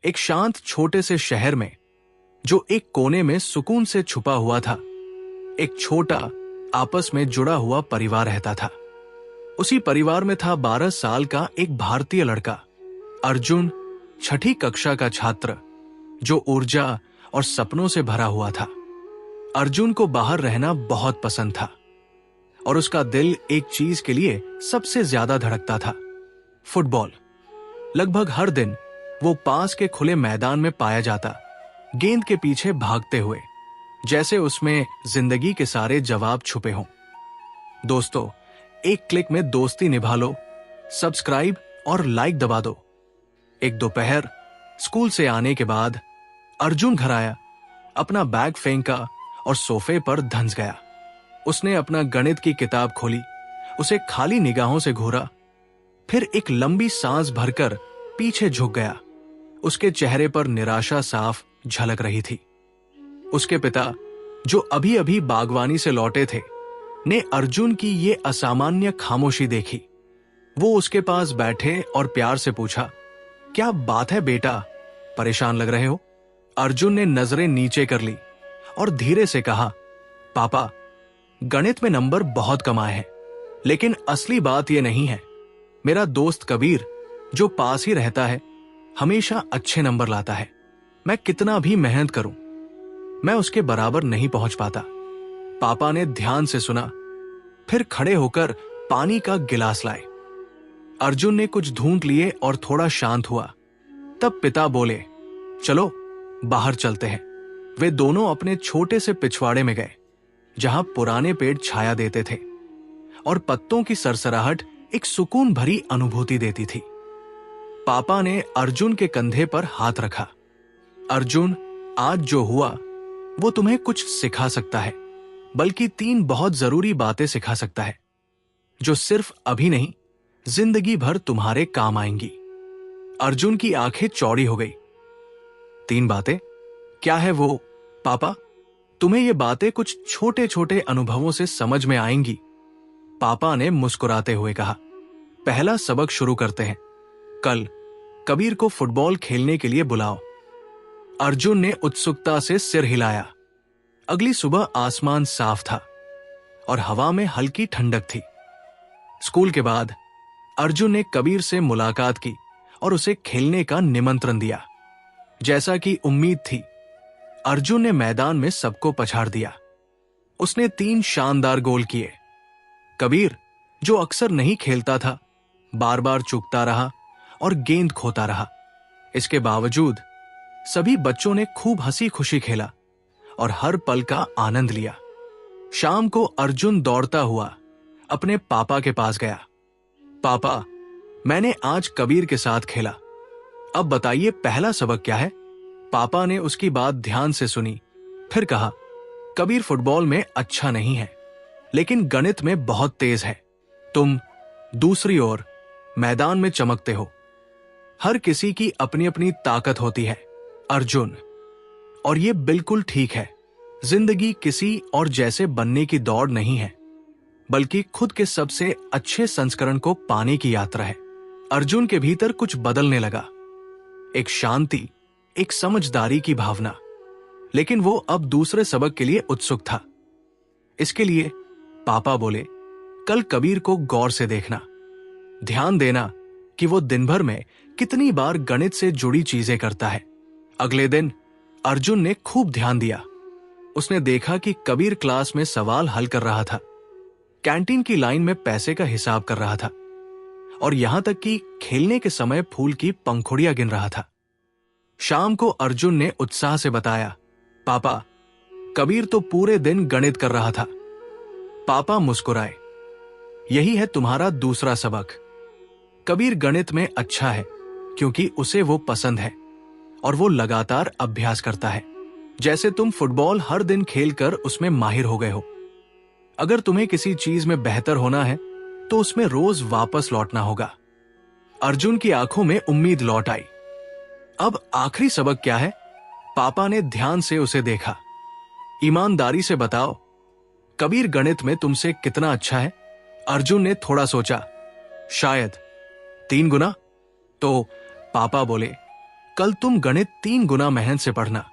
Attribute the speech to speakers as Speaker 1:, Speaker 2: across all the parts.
Speaker 1: एक शांत छोटे से शहर में, जो एक कोने में सुकून से छुपा हुआ था, एक छोटा आपस में जुड़ा हुआ परिवार रहता था। उसी परिवार में था 12 साल का एक भारतीय लड़का अर्जुन, छठी कक्षा का छात्र, जो ऊर्जा और सपनों से भरा हुआ था। अर्जुन को बाहर रहना बहुत पसंद था और उसका दिल एक चीज के लिए सबसे ज्यादा धड़कता था, फुटबॉल। लगभग हर दिन वो पास के खुले मैदान में पाया जाता, गेंद के पीछे भागते हुए, जैसे उसमें जिंदगी के सारे जवाब छुपे हों। दोस्तों, एक क्लिक में दोस्ती निभा लो, सब्सक्राइब और लाइक दबा दो। एक दोपहर स्कूल से आने के बाद अर्जुन घर आया, अपना बैग फेंका और सोफे पर धंस गया। उसने अपना गणित की किताब खोली, उसे खाली निगाहों से घूरा, फिर एक लंबी सांस भरकर पीछे झुक गया। उसके चेहरे पर निराशा साफ झलक रही थी। उसके पिता, जो अभी अभी बागवानी से लौटे थे, ने अर्जुन की ये असामान्य खामोशी देखी। वो उसके पास बैठे और प्यार से पूछा, क्या बात है बेटा, परेशान लग रहे हो? अर्जुन ने नजरें नीचे कर ली और धीरे से कहा, पापा, गणित में नंबर बहुत कम आए हैं, लेकिन असली बात यह नहीं है। मेरा दोस्त कबीर, जो पास ही रहता है, हमेशा अच्छे नंबर लाता है। मैं कितना भी मेहनत करूं, मैं उसके बराबर नहीं पहुंच पाता। पापा ने ध्यान से सुना, फिर खड़े होकर पानी का गिलास लाए। अर्जुन ने कुछ ढूंढ लिए और थोड़ा शांत हुआ। तब पिता बोले, चलो बाहर चलते हैं। वे दोनों अपने छोटे से पिछवाड़े में गए, जहां पुराने पेड़ छाया देते थे और पत्तों की सरसराहट एक सुकून भरी अनुभूति देती थी। पापा ने अर्जुन के कंधे पर हाथ रखा। अर्जुन, आज जो हुआ वो तुम्हें कुछ सिखा सकता है, बल्कि 3 बहुत जरूरी बातें सिखा सकता है, जो सिर्फ अभी नहीं, जिंदगी भर तुम्हारे काम आएंगी। अर्जुन की आंखें चौड़ी हो गई। 3 बातें? क्या है वो पापा? तुम्हें ये बातें कुछ छोटे छोटे अनुभवों से समझ में आएंगी, पापा ने मुस्कुराते हुए कहा। पहला सबक शुरू करते हैं। कल कबीर को फुटबॉल खेलने के लिए बुलाओ। अर्जुन ने उत्सुकता से सिर हिलाया। अगली सुबह आसमान साफ था और हवा में हल्की ठंडक थी। स्कूल के बाद अर्जुन ने कबीर से मुलाकात की और उसे खेलने का निमंत्रण दिया। जैसा कि उम्मीद थी, अर्जुन ने मैदान में सबको पछाड़ दिया। उसने 3 शानदार गोल किए। कबीर, जो अक्सर नहीं खेलता था, बार बार चूकता रहा और गेंद खोता रहा। इसके बावजूद सभी बच्चों ने खूब हंसी खुशी खेला और हर पल का आनंद लिया। शाम को अर्जुन दौड़ता हुआ अपने पापा के पास गया। पापा, मैंने आज कबीर के साथ खेला, अब बताइए पहला सबक क्या है? पापा ने उसकी बात ध्यान से सुनी, फिर कहा, कबीर फुटबॉल में अच्छा नहीं है, लेकिन गणित में बहुत तेज है। तुम दूसरी ओर मैदान में चमकते हो। हर किसी की अपनी अपनी ताकत होती है, अर्जुन, और ये बिल्कुल ठीक है। जिंदगी किसी और जैसे बनने की दौड़ नहीं है, बल्कि खुद के सबसे अच्छे संस्करण को पाने की यात्रा है। अर्जुन के भीतर कुछ बदलने लगा, एक शांति, एक समझदारी की भावना। लेकिन वो अब दूसरे सबक के लिए उत्सुक था। इसके लिए पापा बोले, कल कबीर को गौर से देखना, ध्यान देना कि वो दिन भर में कितनी बार गणित से जुड़ी चीजें करता है। अगले दिन अर्जुन ने खूब ध्यान दिया। उसने देखा कि कबीर क्लास में सवाल हल कर रहा था, कैंटीन की लाइन में पैसे का हिसाब कर रहा था और यहां तक कि खेलने के समय फूल की पंखुड़ियां गिन रहा था। शाम को अर्जुन ने उत्साह से बताया, पापा, कबीर तो पूरे दिन गणित कर रहा था। पापा मुस्कुराए। यही है तुम्हारा दूसरा सबक। कबीर गणित में अच्छा है क्योंकि उसे वो पसंद है और वो लगातार अभ्यास करता है। जैसे तुम फुटबॉल हर दिन खेलकर उसमें माहिर हो गए हो। अगर तुम्हें किसी चीज में बेहतर होना है तो उसमें रोज वापस लौटना होगा। अर्जुन की आंखों में उम्मीद लौट आई। अब आखिरी सबक क्या है? पापा ने ध्यान से उसे देखा। ईमानदारी से बताओ, कबीर गणित में तुमसे कितना अच्छा है? अर्जुन ने थोड़ा सोचा, शायद 3 गुना। तो पापा बोले, कल तुम गणित 3 गुना मेहनत से पढ़ना।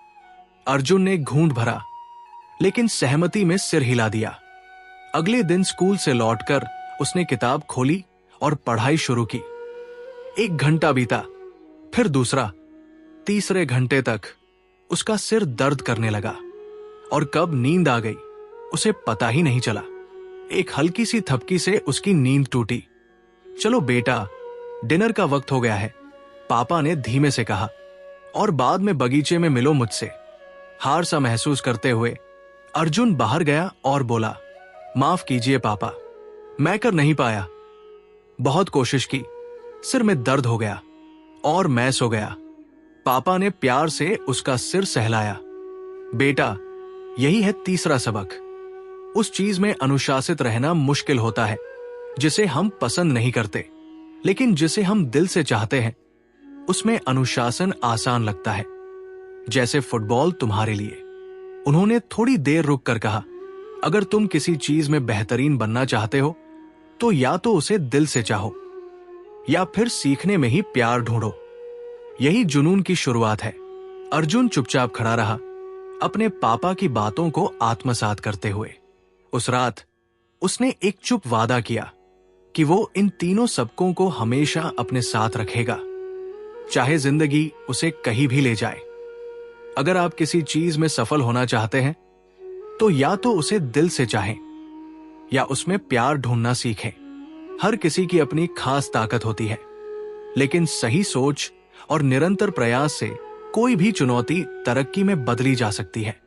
Speaker 1: अर्जुन ने घूंट भरा, लेकिन सहमति में सिर हिला दिया। अगले दिन स्कूल से लौटकर उसने किताब खोली और पढ़ाई शुरू की। 1 घंटा बीता, फिर दूसरा, तीसरे घंटे तक उसका सिर दर्द करने लगा और कब नींद आ गई उसे पता ही नहीं चला। एक हल्की सी थपकी से उसकी नींद टूटी। चलो बेटा, डिनर का वक्त हो गया है, पापा ने धीमे से कहा, और बाद में बगीचे में मिलो मुझसे। हार सा महसूस करते हुए अर्जुन बाहर गया और बोला, माफ कीजिए पापा, मैं कर नहीं पाया। बहुत कोशिश की, सिर में दर्द हो गया और मैं सो गया। पापा ने प्यार से उसका सिर सहलाया। बेटा, यही है तीसरा सबक। उस चीज में अनुशासित रहना मुश्किल होता है जिसे हम पसंद नहीं करते, लेकिन जिसे हम दिल से चाहते हैं उसमें अनुशासन आसान लगता है। जैसे फुटबॉल तुम्हारे लिए। उन्होंने थोड़ी देर रुक कर कहा, अगर तुम किसी चीज में बेहतरीन बनना चाहते हो तो या तो उसे दिल से चाहो या फिर सीखने में ही प्यार ढूंढो। यही जुनून की शुरुआत है। अर्जुन चुपचाप खड़ा रहा, अपने पापा की बातों को आत्मसात करते हुए। उस रात उसने एक चुप वादा किया कि वो इन तीनों सबकों को हमेशा अपने साथ रखेगा, चाहे जिंदगी उसे कहीं भी ले जाए। अगर आप किसी चीज में सफल होना चाहते हैं तो या तो उसे दिल से चाहें या उसमें प्यार ढूंढना सीखें। हर किसी की अपनी खास ताकत होती है, लेकिन सही सोच और निरंतर प्रयास से कोई भी चुनौती तरक्की में बदली जा सकती है।